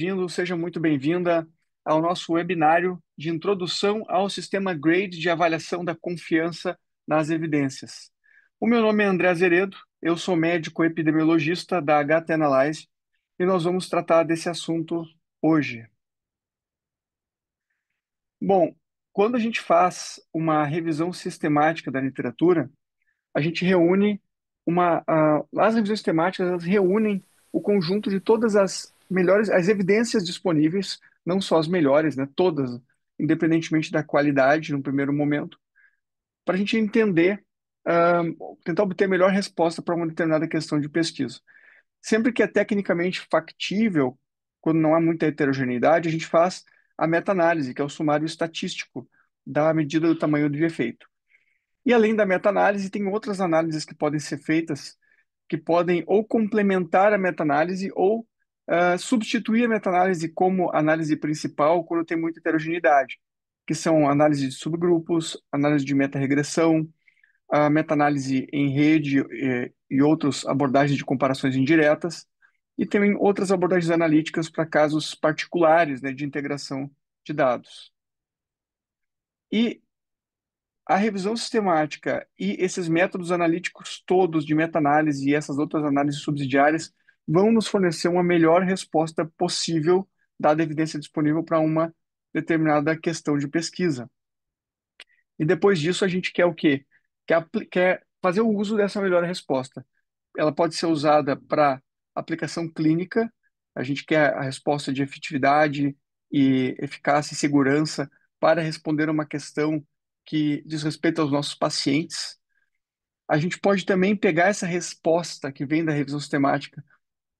bem-vindo, seja muito bem-vinda ao nosso webinário de introdução ao sistema GRADE de avaliação da confiança nas evidências. O meu nome é André Azeredo, eu sou médico epidemiologista da HT Analyze e nós vamos tratar desse assunto hoje. Bom, quando a gente faz uma revisão sistemática da literatura, a gente reúne as revisões temáticas, elas reúnem o conjunto de todas as melhores, as evidências disponíveis, não só as melhores, né, todas, independentemente da qualidade no primeiro momento, para a gente entender, ah, tentar obter a melhor resposta para uma determinada questão de pesquisa. Sempre que é tecnicamente factível, quando não há muita heterogeneidade, a gente faz a meta-análise, que é o sumário estatístico da medida do tamanho do efeito. E além da meta-análise, tem outras análises que podem ser feitas, que podem ou complementar a meta-análise ou substituir a meta-análise como análise principal quando tem muita heterogeneidade, que são análise de subgrupos, análise de meta-regressão, a meta-análise em rede e outras abordagens de comparações indiretas, e também outras abordagens analíticas para casos particulares, né, de integração de dados. E a revisão sistemática e esses métodos analíticos todos de meta-análise e essas outras análises subsidiárias vão nos fornecer uma melhor resposta possível, dada a evidência disponível para uma determinada questão de pesquisa. E depois disso, a gente quer o quê? Quer fazer o uso dessa melhor resposta. Ela pode ser usada para aplicação clínica, a gente quer a resposta de efetividade e eficácia e segurança para responder a uma questão que diz respeito aos nossos pacientes. A gente pode também pegar essa resposta que vem da revisão sistemática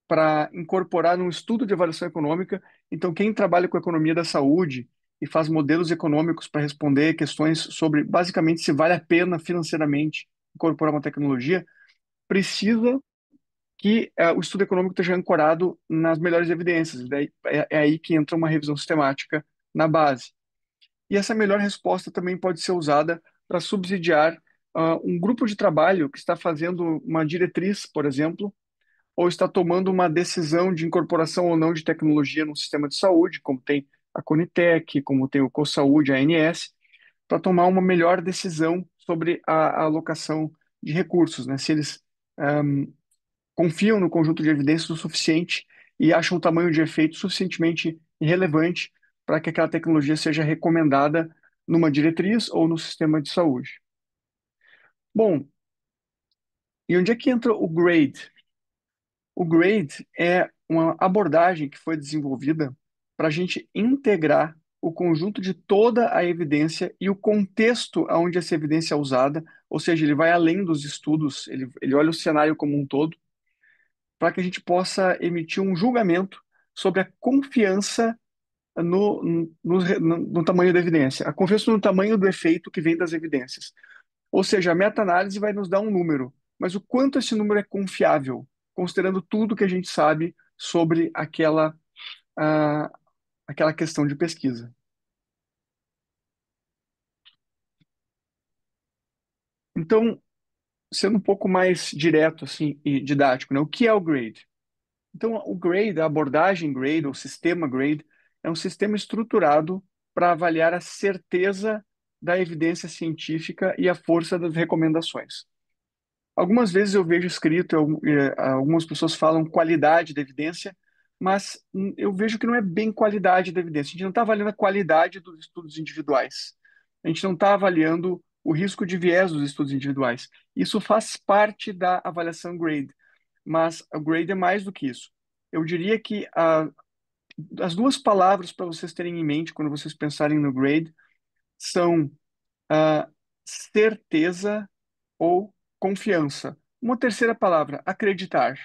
para incorporar num estudo de avaliação econômica. Então, quem trabalha com economia da saúde e faz modelos econômicos para responder questões sobre, basicamente, se vale a pena financeiramente incorporar uma tecnologia, precisa que o estudo econômico esteja ancorado nas melhores evidências. Daí, é aí que entra uma revisão sistemática na base. E essa melhor resposta também pode ser usada para subsidiar um grupo de trabalho que está fazendo uma diretriz, por exemplo, ou está tomando uma decisão de incorporação ou não de tecnologia no sistema de saúde, como tem a Conitec, como tem o CoSaúde, a ANS, para tomar uma melhor decisão sobre a alocação de recursos, né? Se eles confiam no conjunto de evidências o suficiente e acham o tamanho de efeito suficientemente relevante para que aquela tecnologia seja recomendada numa diretriz ou no sistema de saúde. Bom, e onde é que entra o GRADE? O GRADE é uma abordagem que foi desenvolvida para a gente integrar o conjunto de toda a evidência e o contexto onde essa evidência é usada, ou seja, ele vai além dos estudos, ele olha o cenário como um todo, para que a gente possa emitir um julgamento sobre a confiança no tamanho da evidência, a confiança no tamanho do efeito que vem das evidências. Ou seja, a meta-análise vai nos dar um número, mas o quanto esse número é confiável, considerando tudo que a gente sabe sobre ah, aquela questão de pesquisa. Então, sendo um pouco mais direto assim, e didático, né? O que é o grade? Então, o grade, a abordagem grade, o sistema grade, é um sistema estruturado para avaliar a certeza da evidência científica e a força das recomendações. Algumas vezes eu vejo escrito, algumas pessoas falam qualidade da evidência, mas eu vejo que não é bem qualidade da evidência. A gente não está avaliando a qualidade dos estudos individuais. A gente não está avaliando o risco de viés dos estudos individuais. Isso faz parte da avaliação grade, mas o grade é mais do que isso. Eu diria que as duas palavras para vocês terem em mente quando vocês pensarem no grade são ah, certeza ou confiança. Uma terceira palavra, acreditar.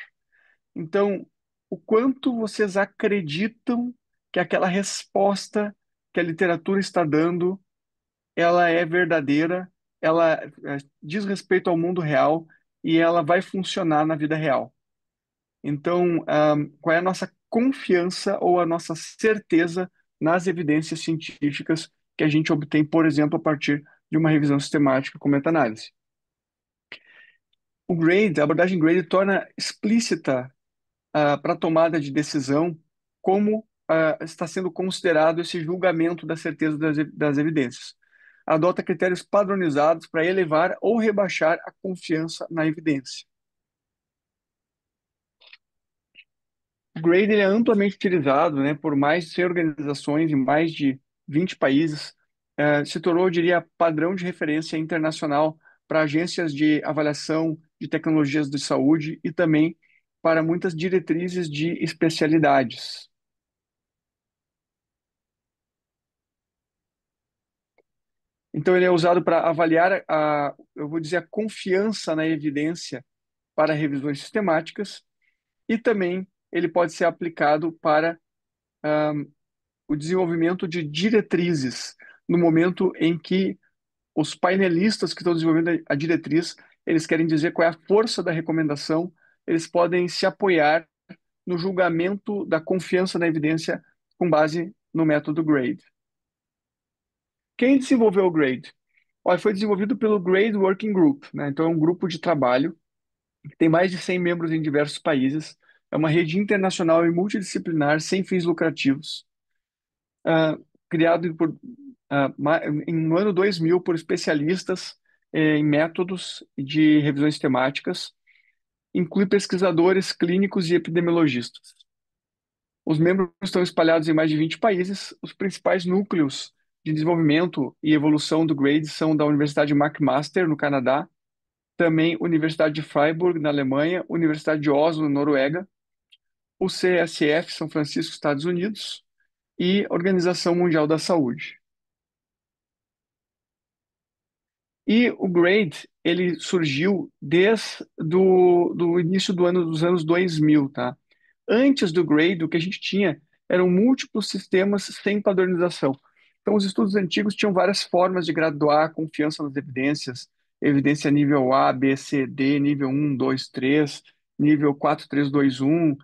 Então, o quanto vocês acreditam que aquela resposta que a literatura está dando, ela é verdadeira, ela diz respeito ao mundo real e ela vai funcionar na vida real. Então, qual é a nossa confiança ou a nossa certeza nas evidências científicas que a gente obtém, por exemplo, a partir de uma revisão sistemática com meta-análise? O grade, a abordagem grade torna explícita para a tomada de decisão como está sendo considerado esse julgamento da certeza das evidências. Adota critérios padronizados para elevar ou rebaixar a confiança na evidência. O grade ele é amplamente utilizado, né, por mais de 100 organizações em mais de 20 países. Se tornou, eu diria, padrão de referência internacional para agências de avaliação de tecnologias de saúde e também para muitas diretrizes de especialidades. Então, ele é usado para avaliar eu vou dizer, a confiança na evidência para revisões sistemáticas e também ele pode ser aplicado para o desenvolvimento de diretrizes no momento em que os painelistas que estão desenvolvendo a diretriz, eles querem dizer qual é a força da recomendação, eles podem se apoiar no julgamento da confiança na evidência com base no método GRADE. Quem desenvolveu o GRADE? Olha, foi desenvolvido pelo GRADE Working Group, né? Então é um grupo de trabalho que tem mais de 100 membros em diversos países, é uma rede internacional e multidisciplinar sem fins lucrativos, ah, criado no ano 2000 por especialistas em métodos de revisões temáticas, inclui pesquisadores clínicos e epidemiologistas. Os membros estão espalhados em mais de 20 países. Os principais núcleos de desenvolvimento e evolução do GRADE são da Universidade McMaster, no Canadá, também Universidade de Freiburg, na Alemanha, Universidade de Oslo, na Noruega, o CSF, São Francisco, Estados Unidos, e Organização Mundial da Saúde. E o Grade, ele surgiu desde do início dos anos 2000, tá? Antes do Grade, o que a gente tinha eram múltiplos sistemas sem padronização. Então, os estudos antigos tinham várias formas de graduar a confiança nas evidências, evidência nível A, B, C, D, nível 1, 2, 3, nível 4, 3, 2, 1,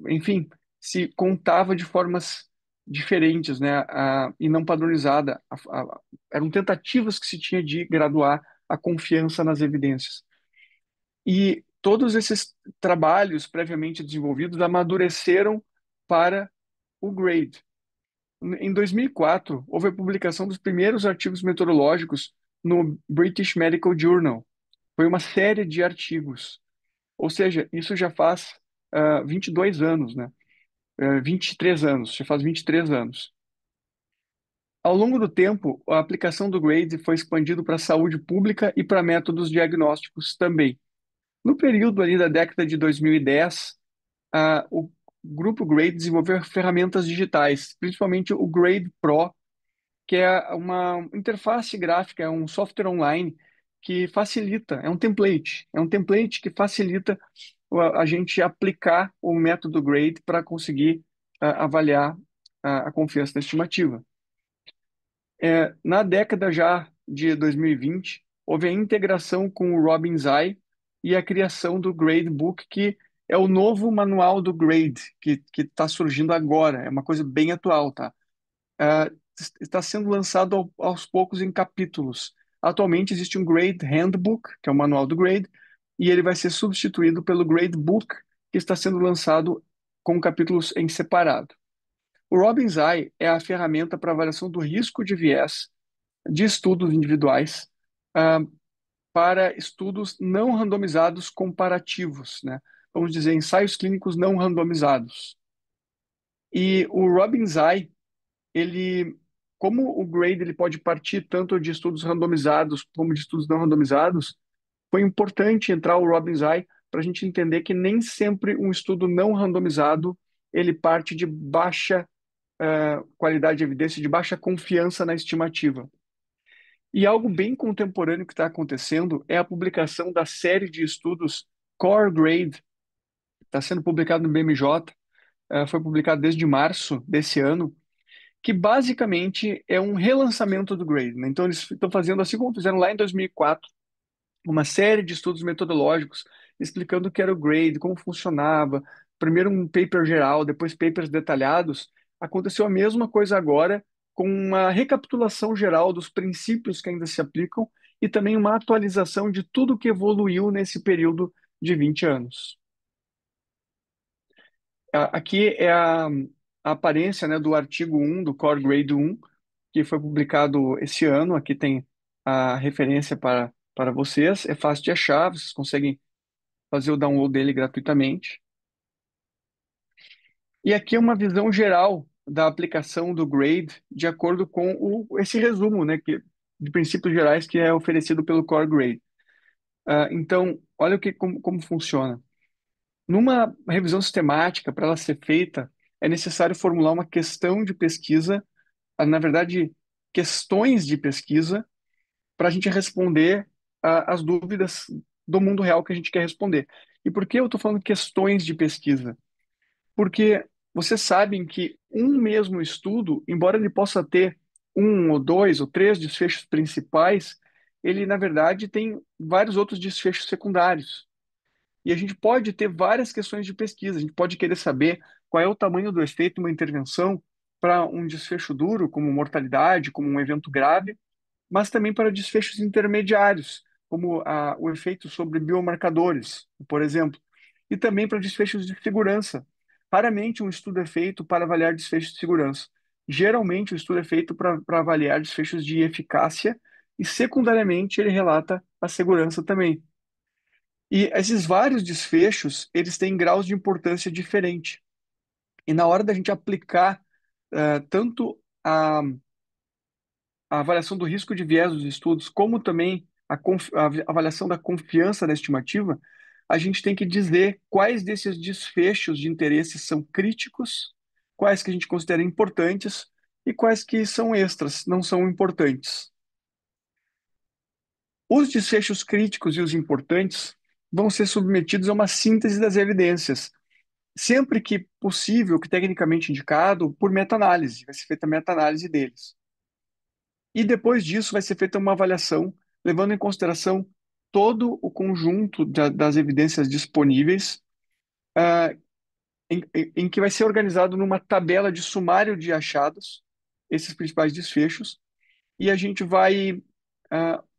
enfim, se contava de formas diferentes, né, e não padronizada. Eram tentativas que se tinha de graduar a confiança nas evidências. E todos esses trabalhos previamente desenvolvidos amadureceram para o GRADE. Em 2004, houve a publicação dos primeiros artigos meteorológicos no British Medical Journal. Foi uma série de artigos. Ou seja, isso já faz 22 anos, né? 23 anos, já faz 23 anos. Ao longo do tempo, a aplicação do GRADE foi expandido para a saúde pública e para métodos diagnósticos também. No período ali da década de 2010, o grupo Grade desenvolveu ferramentas digitais, principalmente o Grade Pro, que é uma interface gráfica, é um software online que facilita, é um template que facilita a gente aplicar o método Grade para conseguir avaliar a confiança da estimativa. Na década já de 2020, houve a integração com o Robin Zai e a criação do Gradebook, que é o novo manual do Grade, que está surgindo agora. É uma coisa bem atual, tá? Ah, Está sendo lançado aos poucos em capítulos. Atualmente existe um Grade Handbook, que é o manual do Grade, e ele vai ser substituído pelo Gradebook, que está sendo lançado com capítulos em separado. O Robin's Eye é a ferramenta para avaliação do risco de viés de estudos individuais ah, para estudos não randomizados comparativos, né? Vamos dizer, ensaios clínicos não randomizados. E o Robin's Eye, ele, como o GRADE ele pode partir tanto de estudos randomizados como de estudos não randomizados, foi importante entrar o Robin's Eye para a gente entender que nem sempre um estudo não randomizado ele parte de baixa qualidade de evidência, de baixa confiança na estimativa. E algo bem contemporâneo que está acontecendo é a publicação da série de estudos Core Grade, está sendo publicado no BMJ, foi publicado desde março desse ano, que basicamente é um relançamento do Grade, né? Então eles estão fazendo assim como fizeram lá em 2004, uma série de estudos metodológicos explicando o que era o grade, como funcionava. Primeiro um paper geral, depois papers detalhados. Aconteceu a mesma coisa agora, com uma recapitulação geral dos princípios que ainda se aplicam e também uma atualização de tudo que evoluiu nesse período de 20 anos. Aqui é a aparência, né, do artigo 1 do Core Grade 1, que foi publicado esse ano. Aqui tem a referência para vocês. É fácil de achar, vocês conseguem fazer o download dele gratuitamente. E aqui é uma visão geral da aplicação do Grade de acordo com esse resumo, né, de princípios gerais que é oferecido pelo Core Grade. Então, olha como funciona. Numa revisão sistemática, para ela ser feita, é necessário formular uma questão de pesquisa, na verdade, questões de pesquisa, para a gente responder as dúvidas do mundo real que a gente quer responder. E por que eu estou falando questões de pesquisa? Porque vocês sabem que um mesmo estudo, embora ele possa ter um ou dois ou três desfechos principais, ele, na verdade, tem vários outros desfechos secundários. E a gente pode ter várias questões de pesquisa. A gente pode querer saber qual é o tamanho do efeito de uma intervenção para um desfecho duro, como mortalidade, como um evento grave, mas também para desfechos intermediários, como o efeito sobre biomarcadores, por exemplo, e também para desfechos de segurança. Raramente um estudo é feito para avaliar desfechos de segurança. Geralmente, o estudo é feito para avaliar desfechos de eficácia e, secundariamente, ele relata a segurança também. E esses vários desfechos, eles têm graus de importância diferente. E na hora da gente aplicar tanto a avaliação do risco de viés dos estudos, como também a avaliação da confiança da estimativa, a gente tem que dizer quais desses desfechos de interesse são críticos, quais que a gente considera importantes e quais que são extras, não são importantes. Os desfechos críticos e os importantes vão ser submetidos a uma síntese das evidências, sempre que possível, que tecnicamente indicado, por meta-análise. Vai ser feita a meta-análise deles. E depois disso vai ser feita uma avaliação, levando em consideração todo o conjunto das evidências disponíveis, ah, em que vai ser organizado numa tabela de sumário de achados, esses principais desfechos, e a gente vai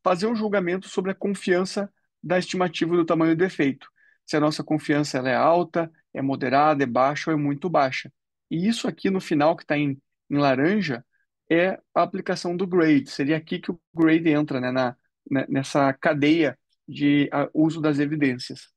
fazer um julgamento sobre a confiança da estimativa do tamanho do efeito. Se a nossa confiança ela é alta, é moderada, é baixa ou é muito baixa. E isso aqui no final, que está em laranja, é a aplicação do grade. Seria aqui que o grade entra, né, nessa cadeia de uso das evidências.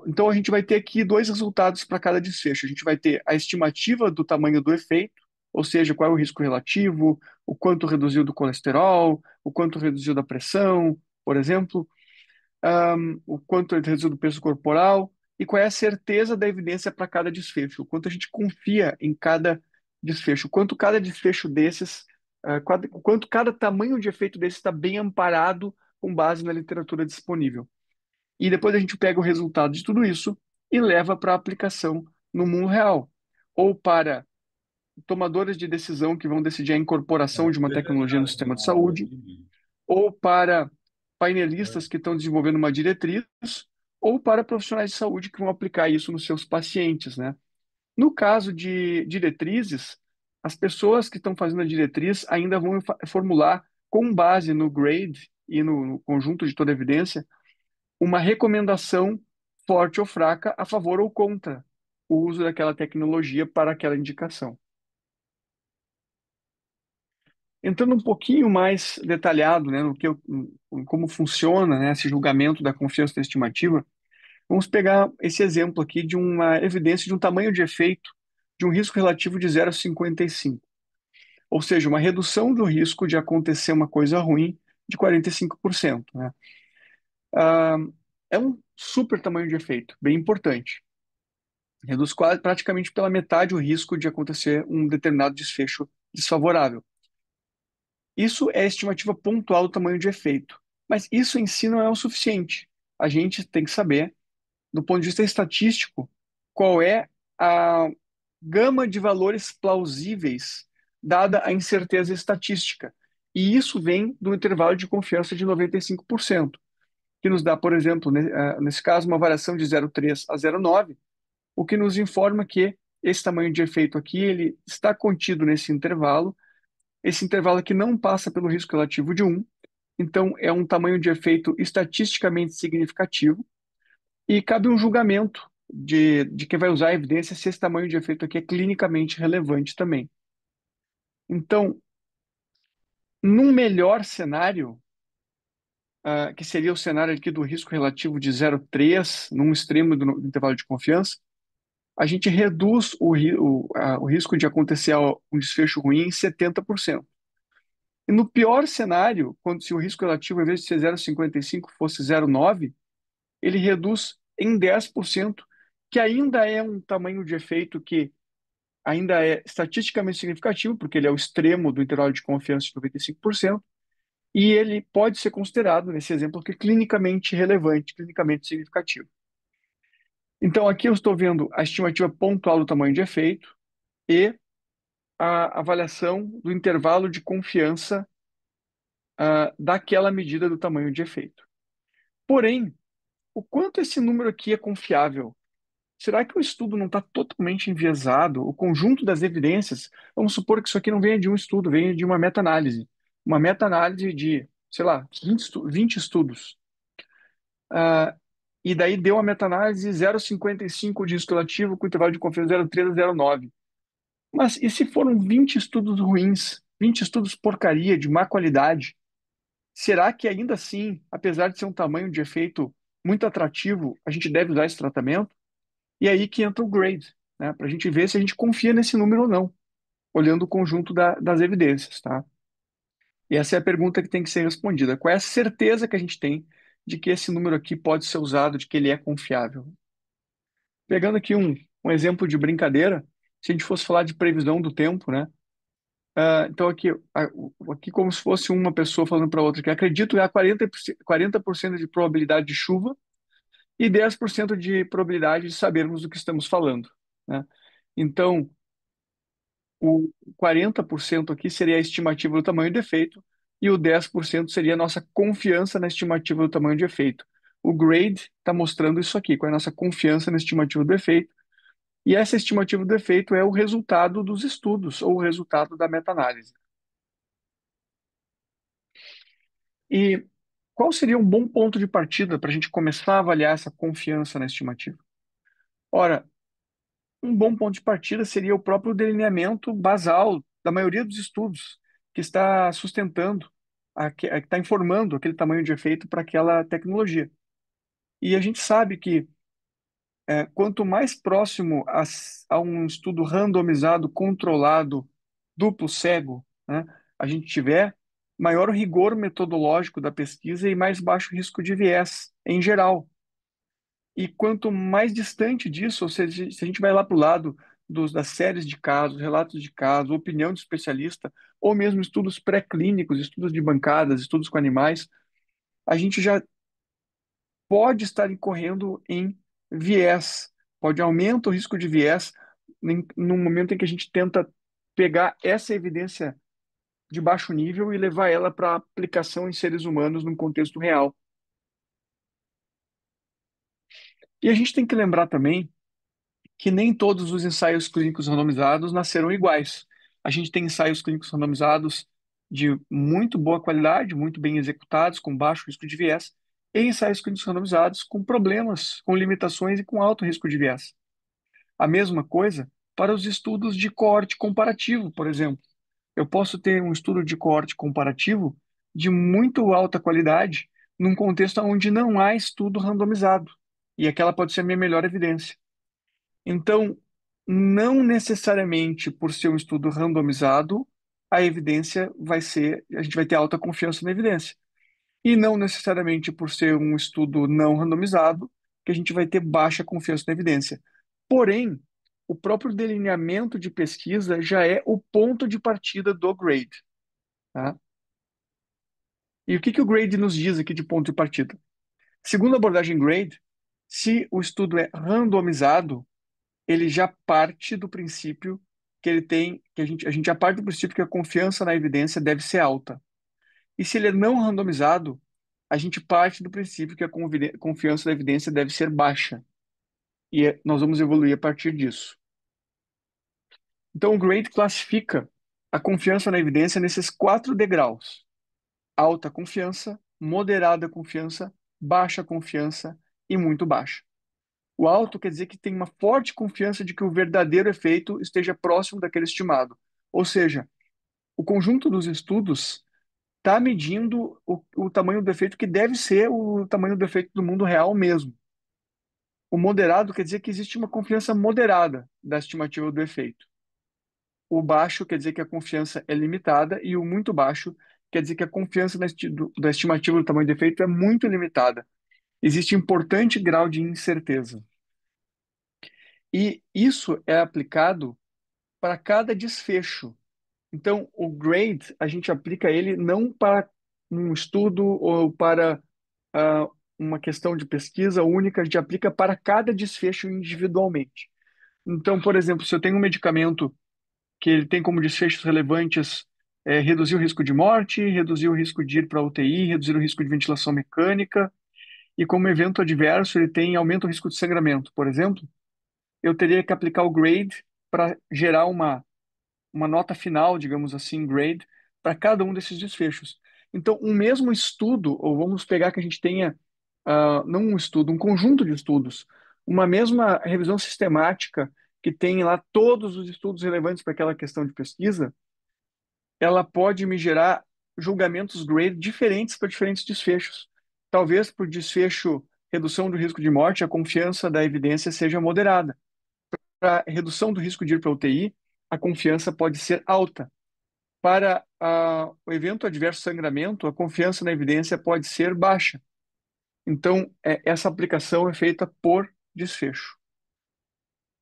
Então, a gente vai ter aqui dois resultados para cada desfecho. A gente vai ter a estimativa do tamanho do efeito, ou seja, qual é o risco relativo, o quanto reduziu do colesterol, o quanto reduziu da pressão, por exemplo, o quanto reduziu do peso corporal, e qual é a certeza da evidência para cada desfecho, o quanto a gente confia em cada desfecho, o quanto cada desfecho desses, o quanto cada tamanho de efeito desse está bem amparado com base na literatura disponível. E depois a gente pega o resultado de tudo isso e leva para aplicação no mundo real, ou para tomadores de decisão que vão decidir a incorporação de uma tecnologia no sistema de saúde, ou para painelistas que estão desenvolvendo uma diretriz, ou para profissionais de saúde que vão aplicar isso nos seus pacientes, né? No caso de diretrizes, as pessoas que estão fazendo a diretriz ainda vão formular, com base no GRADE e no conjunto de toda a evidência, uma recomendação forte ou fraca a favor ou contra o uso daquela tecnologia para aquela indicação. Entrando um pouquinho mais detalhado, né, como funciona, né, esse julgamento da confiança da estimativa, vamos pegar esse exemplo aqui de uma evidência de um tamanho de efeito de um risco relativo de 0,55, ou seja, uma redução do risco de acontecer uma coisa ruim de 45%, né? Ah, é um super tamanho de efeito, bem importante. Reduz quase, praticamente pela metade o risco de acontecer um determinado desfecho desfavorável. Isso é a estimativa pontual do tamanho de efeito, mas isso em si não é o suficiente. A gente tem que saber, do ponto de vista estatístico, qual é a gama de valores plausíveis dada a incerteza estatística. E isso vem do intervalo de confiança de 95%, que nos dá, por exemplo, nesse caso, uma variação de 0,3 a 0,9, o que nos informa que esse tamanho de efeito aqui ele está contido nesse intervalo. Esse intervalo aqui não passa pelo risco relativo de 1, então é um tamanho de efeito estatisticamente significativo e cabe um julgamento de quem vai usar a evidência se esse tamanho de efeito aqui é clinicamente relevante também. Então, num melhor cenário, que seria o cenário aqui do risco relativo de 0,3, num extremo do intervalo de confiança, a gente reduz o risco de acontecer um desfecho ruim em 70%. E no pior cenário, quando se o risco relativo, ao invés de ser 0,55, fosse 0,9, ele reduz em 10%, que ainda é um tamanho de efeito que ainda é estatisticamente significativo, porque ele é o extremo do intervalo de confiança de 95%, e ele pode ser considerado, nesse exemplo aqui, clinicamente relevante, clinicamente significativo. Então, aqui eu estou vendo a estimativa pontual do tamanho de efeito e a avaliação do intervalo de confiança daquela medida do tamanho de efeito. Porém, o quanto esse número aqui é confiável? Será que o estudo não está totalmente enviesado? O conjunto das evidências, vamos supor que isso aqui não venha de um estudo, venha de uma meta-análise. Uma meta-análise de, sei lá, 20 estudos. Ah, e daí deu uma meta-análise 0,55 de risco relativo com intervalo de confiança 0,3 a 0,9. Mas e se foram 20 estudos ruins, 20 estudos porcaria, de má qualidade? Será que ainda assim, apesar de ser um tamanho de efeito muito atrativo, a gente deve usar esse tratamento? E aí que entra o grade, né? Para a gente ver se a gente confia nesse número ou não, olhando o conjunto das evidências, tá? E essa é a pergunta que tem que ser respondida. Qual é a certeza que a gente tem de que esse número aqui pode ser usado, de que ele é confiável? Pegando aqui um exemplo de brincadeira, se a gente fosse falar de previsão do tempo, né? Então aqui como se fosse uma pessoa falando para outra que acredito que há 40% de probabilidade de chuva e 10% de probabilidade de sabermos do que estamos falando, né? Então, o 40% aqui seria a estimativa do tamanho do efeito e o 10% seria a nossa confiança na estimativa do tamanho de efeito. O grade está mostrando isso aqui, qual é a nossa confiança na estimativa do efeito. E essa estimativa do efeito é o resultado dos estudos ou o resultado da meta-análise. E qual seria um bom ponto de partida para a gente começar a avaliar essa confiança na estimativa? Ora, um bom ponto de partida seria o próprio delineamento basal da maioria dos estudos que está sustentando, que está informando aquele tamanho de efeito para aquela tecnologia. E a gente sabe que quanto mais próximo a um estudo randomizado, controlado, duplo cego, né, a gente tiver, maior o rigor metodológico da pesquisa e mais baixo o risco de viés, em geral. E quanto mais distante disso, ou seja, se a gente vai lá para o lado das séries de casos, relatos de casos, opinião de especialista, ou mesmo estudos pré-clínicos, estudos de bancadas, estudos com animais, a gente já pode estar incorrendo em viés, pode aumentar o risco de viés no momento em que a gente tenta pegar essa evidência de baixo nível e levar ela para aplicação em seres humanos num contexto real. E a gente tem que lembrar também que nem todos os ensaios clínicos randomizados nasceram iguais. A gente tem ensaios clínicos randomizados de muito boa qualidade, muito bem executados, com baixo risco de viés, e ensaios clínicos randomizados com problemas, com limitações e com alto risco de viés. A mesma coisa para os estudos de coorte comparativo, por exemplo. Eu posso ter um estudo de coorte comparativo de muito alta qualidade num contexto onde não há estudo randomizado, e aquela pode ser a minha melhor evidência. Então, não necessariamente por ser um estudo randomizado, a evidência vai ser, a gente vai ter alta confiança na evidência. E não necessariamente por ser um estudo não randomizado, que a gente vai ter baixa confiança na evidência. Porém, o próprio delineamento de pesquisa já é o ponto de partida do grade, tá? E o que que o grade nos diz aqui de ponto de partida? Segundo a abordagem grade, se o estudo é randomizado, ele já parte do princípio que ele tem, que a gente já parte do princípio que a confiança na evidência deve ser alta. E se ele é não randomizado, a gente parte do princípio que a confiança na evidência deve ser baixa. E nós vamos evoluir a partir disso. Então, o GRADE classifica a confiança na evidência nesses 4 degraus: alta confiança, moderada confiança, baixa confiança e muito baixa. O alto quer dizer que tem uma forte confiança de que o verdadeiro efeito esteja próximo daquele estimado. Ou seja, o conjunto dos estudos está medindo o tamanho do efeito que deve ser o tamanho do efeito do mundo real mesmo. O moderado quer dizer que existe uma confiança moderada da estimativa do efeito. O baixo quer dizer que a confiança é limitada e o muito baixo quer dizer que a confiança da estimativa do tamanho do efeito é muito limitada. Existe importante grau de incerteza. E isso é aplicado para cada desfecho. Então, o grade, a gente aplica ele não para um estudo ou para ah, uma questão de pesquisa única, a gente aplica para cada desfecho individualmente. Então, por exemplo, se eu tenho um medicamento que ele tem como desfechos relevantes reduzir o risco de morte, reduzir o risco de ir para a UTI, reduzir o risco de ventilação mecânica, e como evento adverso ele tem aumento do risco de sangramento, por exemplo, eu teria que aplicar o grade para gerar uma nota final, digamos assim, grade, para cada um desses desfechos. Então, um mesmo estudo, ou vamos pegar que a gente tenha, não um estudo, um conjunto de estudos, uma mesma revisão sistemática que tem lá todos os estudos relevantes para aquela questão de pesquisa, ela pode me gerar julgamentos grade diferentes para diferentes desfechos. Talvez por desfecho redução do risco de morte, a confiança da evidência seja moderada. Para redução do risco de ir para a UTI, a confiança pode ser alta. Para o evento adverso sangramento, a confiança na evidência pode ser baixa. Então, essa aplicação é feita por desfecho.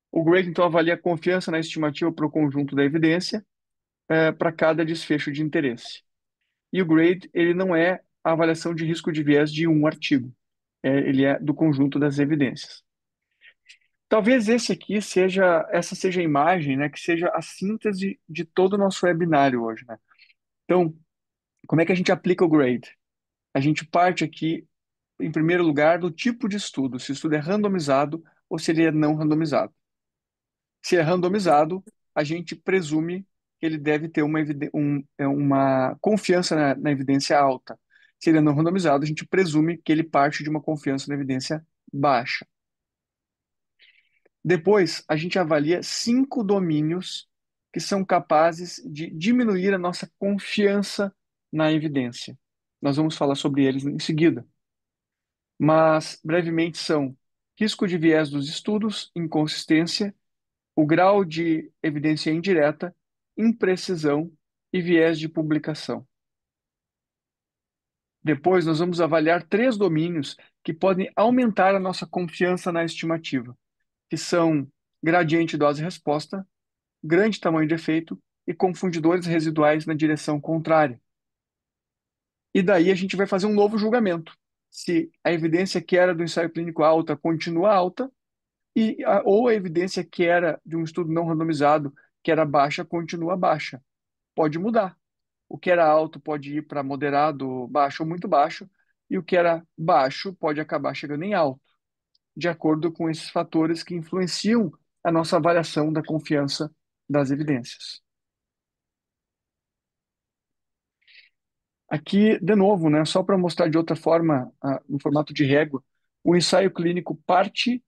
O grade, então, avalia a confiança na estimativa para o conjunto da evidência, para cada desfecho de interesse. E o grade, ele não é a avaliação de risco de viés de um artigo. Ele é do conjunto das evidências. Talvez essa seja a imagem, né, que seja a síntese de todo o nosso webinário hoje, né? Então, como é que a gente aplica o grade? A gente parte aqui, em primeiro lugar, do tipo de estudo, se o estudo é randomizado ou se ele é não randomizado. Se é randomizado, a gente presume que ele deve ter uma confiança na evidência alta. Se ele é não randomizado, a gente presume que ele parte de uma confiança na evidência baixa. Depois, a gente avalia 5 domínios que são capazes de diminuir a nossa confiança na evidência. Nós vamos falar sobre eles em seguida. Mas, brevemente, são risco de viés dos estudos, inconsistência, o grau de evidência indireta, imprecisão e viés de publicação. Depois, nós vamos avaliar 3 domínios que podem aumentar a nossa confiança na estimativa, que são gradiente dose-resposta, grande tamanho de efeito e confundidores residuais na direção contrária. E daí a gente vai fazer um novo julgamento. Se a evidência que era do ensaio clínico alta continua alta, ou a evidência que era de um estudo não randomizado, que era baixa, continua baixa. Pode mudar. O que era alto pode ir para moderado, baixo ou muito baixo, e o que era baixo pode acabar chegando em alto, de acordo com esses fatores que influenciam a nossa avaliação da confiança das evidências. Aqui, de novo, né, só para mostrar de outra forma, no formato de régua, o ensaio clínico parte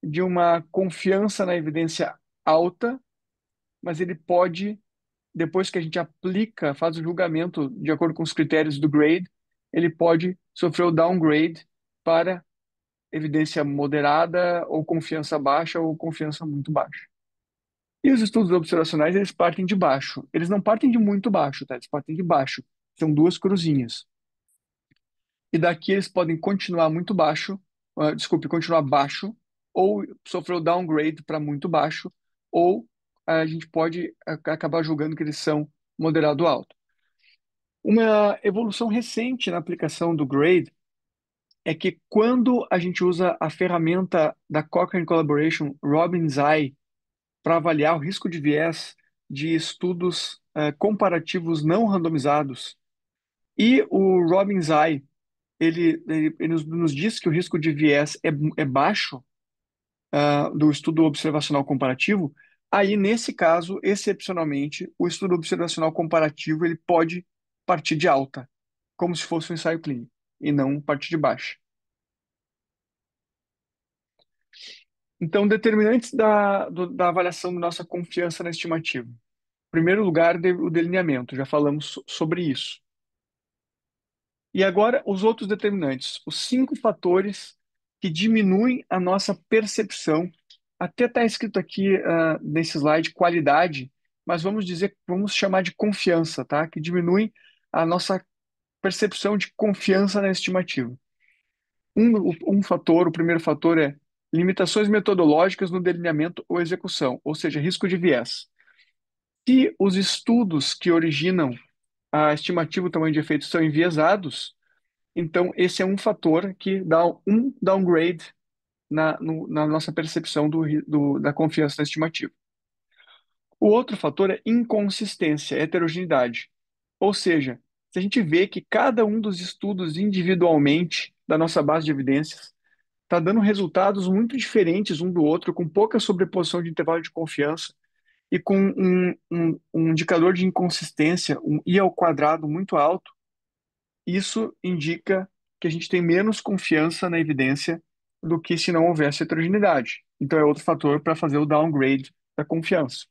de uma confiança na evidência alta, mas ele pode, depois que a gente aplica, faz o julgamento de acordo com os critérios do grade, ele pode sofrer o downgrade para evidência moderada ou confiança baixa ou confiança muito baixa. E os estudos observacionais, eles partem de baixo. Eles não partem de muito baixo, tá? Eles partem de baixo. São duas cruzinhas. E daqui eles podem continuar muito baixo, desculpe, continuar baixo, ou sofrer o downgrade para muito baixo, ou a gente pode acabar julgando que eles são moderado alto. Uma evolução recente na aplicação do grade é que quando a gente usa a ferramenta da Cochrane Collaboration Robin-Zai para avaliar o risco de viés de estudos comparativos não randomizados, e o Robin-Zai ele nos diz que o risco de viés é baixo, do estudo observacional comparativo, aí, nesse caso, excepcionalmente, o estudo observacional comparativo ele pode partir de alta, como se fosse um ensaio clínico, e não partir de baixa. Então, determinantes da avaliação da nossa confiança na estimativa. Em primeiro lugar, o delineamento, já falamos sobre isso. E agora, os outros determinantes, os 5 fatores que diminuem a nossa percepção. Até está escrito aqui nesse slide qualidade, mas vamos dizer, vamos chamar de confiança, tá? Que diminui a nossa percepção de confiança na estimativa. Um fator, o primeiro fator é limitações metodológicas no delineamento ou execução, ou seja, risco de viés. Se os estudos que originam a estimativa do tamanho de efeito são enviesados, então esse é um fator que dá um downgrade na nossa percepção da confiança na estimativa. O outro fator é inconsistência, heterogeneidade. Ou seja, se a gente vê que cada um dos estudos individualmente da nossa base de evidências está dando resultados muito diferentes um do outro, com pouca sobreposição de intervalo de confiança e com um indicador de inconsistência, um I ao quadrado muito alto, isso indica que a gente tem menos confiança na evidência do que se não houvesse heterogeneidade. Então, é outro fator para fazer o downgrade da confiança.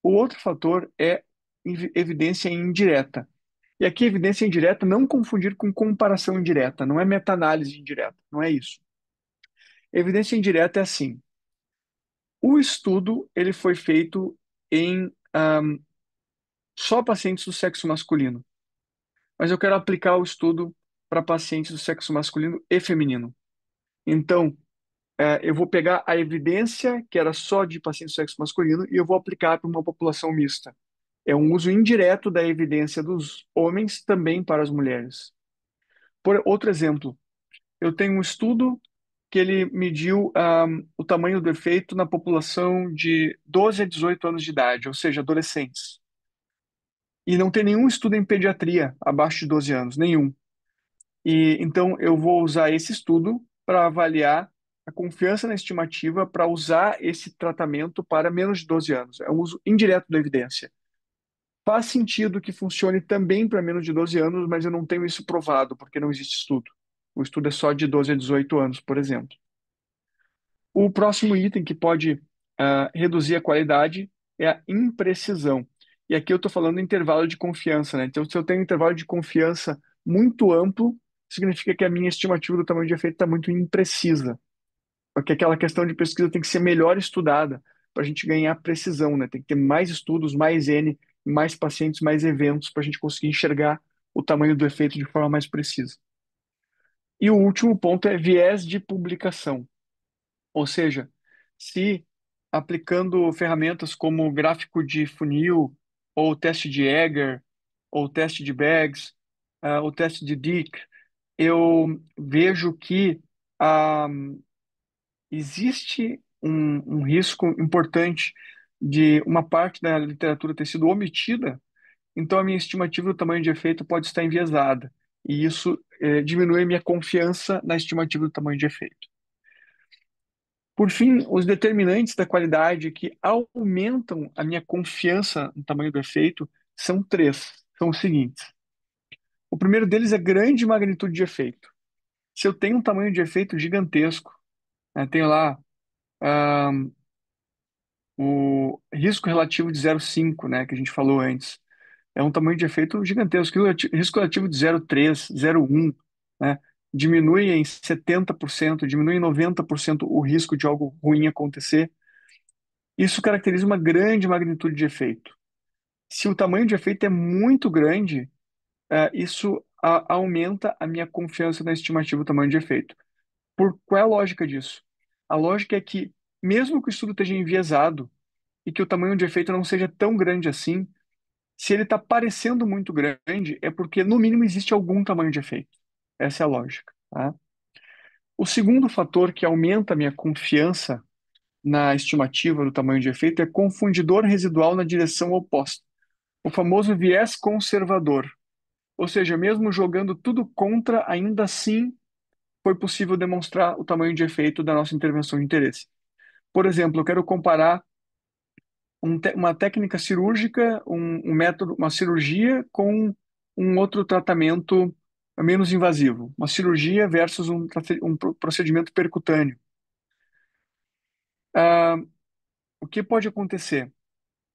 O outro fator é evidência indireta. E aqui, evidência indireta, não confundir com comparação indireta, não é meta-análise indireta, não é isso. Evidência indireta é assim: o estudo ele foi feito em só pacientes do sexo masculino, mas eu quero aplicar o estudo para pacientes do sexo masculino e feminino. Então, eu vou pegar a evidência que era só de pacientes do sexo masculino e eu vou aplicar para uma população mista. É um uso indireto da evidência dos homens também para as mulheres. Por outro exemplo, eu tenho um estudo que ele mediu o tamanho do efeito na população de 12 a 18 anos de idade, ou seja, adolescentes. E não tem nenhum estudo em pediatria abaixo de 12 anos, nenhum. E então eu vou usar esse estudo para avaliar a confiança na estimativa para usar esse tratamento para menos de 12 anos. É um uso indireto da evidência. Faz sentido que funcione também para menos de 12 anos, mas eu não tenho isso provado, porque não existe estudo. O estudo é só de 12 a 18 anos, por exemplo. O próximo item que pode reduzir a qualidade é a imprecisão. E aqui eu estou falando intervalo de confiança, né? Então, se eu tenho um intervalo de confiança muito amplo, significa que a minha estimativa do tamanho de efeito está muito imprecisa. Porque aquela questão de pesquisa tem que ser melhor estudada para a gente ganhar precisão, né? Tem que ter mais estudos, mais N, mais pacientes, mais eventos para a gente conseguir enxergar o tamanho do efeito de forma mais precisa. E o último ponto é viés de publicação. Ou seja, se aplicando ferramentas como gráfico de funil, ou teste de Egger, ou teste de Baggs, ou teste de Dick, eu vejo que ah, existe um risco importante de uma parte da literatura ter sido omitida, então a minha estimativa do tamanho de efeito pode estar enviesada. E isso diminui a minha confiança na estimativa do tamanho de efeito. Por fim, os determinantes da qualidade que aumentam a minha confiança no tamanho do efeito são três. São os seguintes. O primeiro deles é grande magnitude de efeito. Se eu tenho um tamanho de efeito gigantesco, né, tenho lá ah, o risco relativo de 0,5, né, que a gente falou antes, é um tamanho de efeito gigantesco. Risco relativo de 0,3, 0,1, né, diminui em 70%, diminui em 90% o risco de algo ruim acontecer. Isso caracteriza uma grande magnitude de efeito. Se o tamanho de efeito é muito grande, isso aumenta a minha confiança na estimativa do tamanho de efeito. Qual é a lógica disso? A lógica é que, mesmo que o estudo esteja enviesado e que o tamanho de efeito não seja tão grande assim, se ele está parecendo muito grande, é porque, no mínimo, existe algum tamanho de efeito. Essa é a lógica, tá? O segundo fator que aumenta a minha confiança na estimativa do tamanho de efeito é confundidor residual na direção oposta, o famoso viés conservador. Ou seja, mesmo jogando tudo contra, ainda assim foi possível demonstrar o tamanho de efeito da nossa intervenção de interesse. Por exemplo, eu quero comparar uma técnica cirúrgica, um método, uma cirurgia com um outro tratamento menos invasivo, uma cirurgia versus um procedimento percutâneo. O que pode acontecer?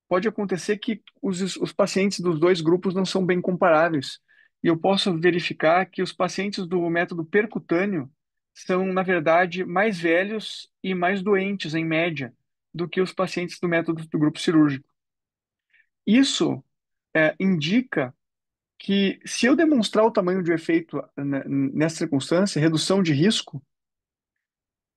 Pode acontecer que os pacientes dos dois grupos não são bem comparáveis. E eu posso verificar que os pacientes do método percutâneo são, na verdade, mais velhos e mais doentes, em média, do que os pacientes do método do grupo cirúrgico. Isso indica que, se eu demonstrar o tamanho de efeito nessa circunstância, redução de risco,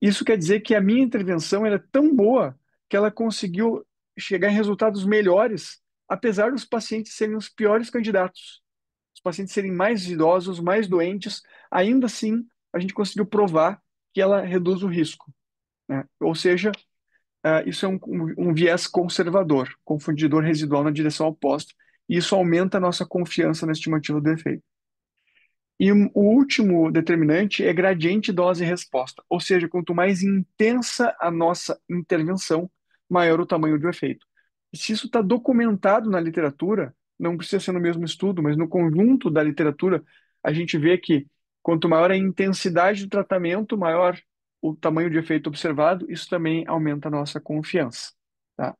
isso quer dizer que a minha intervenção era tão boa que ela conseguiu chegar em resultados melhores, apesar dos pacientes serem os piores candidatos. Os pacientes serem mais idosos, mais doentes, ainda assim a gente conseguiu provar que ela reduz o risco, né? Ou seja, isso é um viés conservador, confundidor residual na direção oposta, e isso aumenta a nossa confiança na estimativa do efeito. E o último determinante é gradiente dose-resposta, ou seja, quanto mais intensa a nossa intervenção, maior o tamanho do efeito. E se isso está documentado na literatura, não precisa ser no mesmo estudo, mas no conjunto da literatura, a gente vê que quanto maior a intensidade do tratamento, maior o tamanho de efeito observado, isso também aumenta a nossa confiança, tá?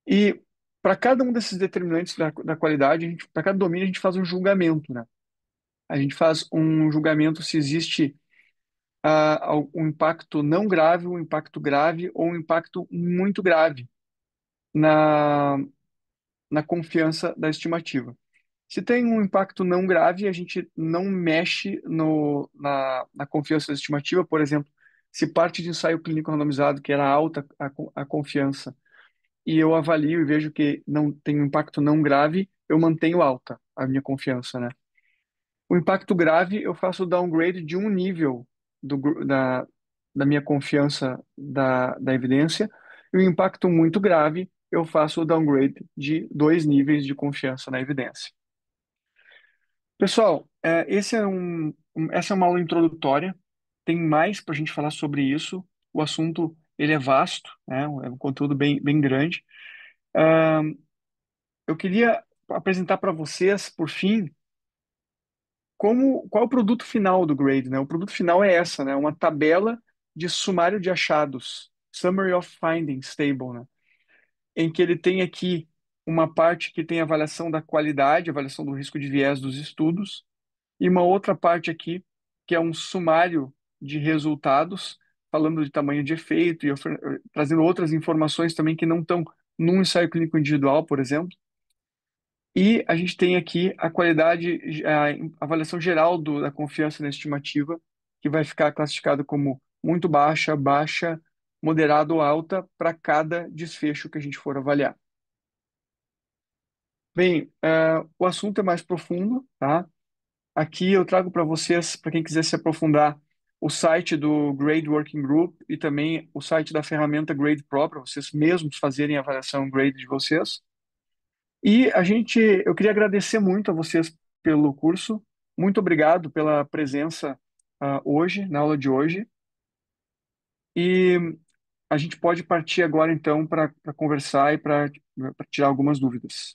E para cada um desses determinantes da qualidade, para cada domínio, a gente faz um julgamento, né? A gente faz um julgamento se existe um impacto não grave, um impacto grave ou um impacto muito grave na, na confiança da estimativa. Se tem um impacto não grave, a gente não mexe na confiança da estimativa. Por exemplo, se parte de ensaio clínico randomizado, que era alta a confiança, e eu avalio e vejo que não tem um impacto não grave, eu mantenho alta a minha confiança, né? O impacto grave, eu faço o downgrade de um nível da minha confiança da evidência, e o impacto muito grave, eu faço o downgrade de dois níveis de confiança na evidência. Pessoal, essa é uma aula introdutória, tem mais para a gente falar sobre isso, o assunto ele é vasto, né? É um conteúdo bem grande. Ah, eu queria apresentar para vocês, por fim, qual é o produto final do grade, né? O produto final é essa, né? Uma tabela de sumário de achados, Summary of Findings Table, né? Em que ele tem aqui uma parte que tem avaliação da qualidade, avaliação do risco de viés dos estudos, e uma outra parte aqui que é um sumário de resultados, falando de tamanho de efeito e trazendo outras informações também que não estão num ensaio clínico individual, por exemplo. E a gente tem aqui a qualidade, a avaliação geral da confiança na estimativa, que vai ficar classificado como muito baixa, baixa, moderado ou alta para cada desfecho que a gente for avaliar. Bem, o assunto é mais profundo, tá? Aqui eu trago para vocês, para quem quiser se aprofundar, o site do Grade Working Group e também o site da ferramenta Grade Pro, para vocês mesmos fazerem a avaliação grade de vocês. E eu queria agradecer muito a vocês pelo curso. Muito obrigado pela presença, hoje, na aula de hoje. E a gente pode partir agora, então, para conversar e para tirar algumas dúvidas.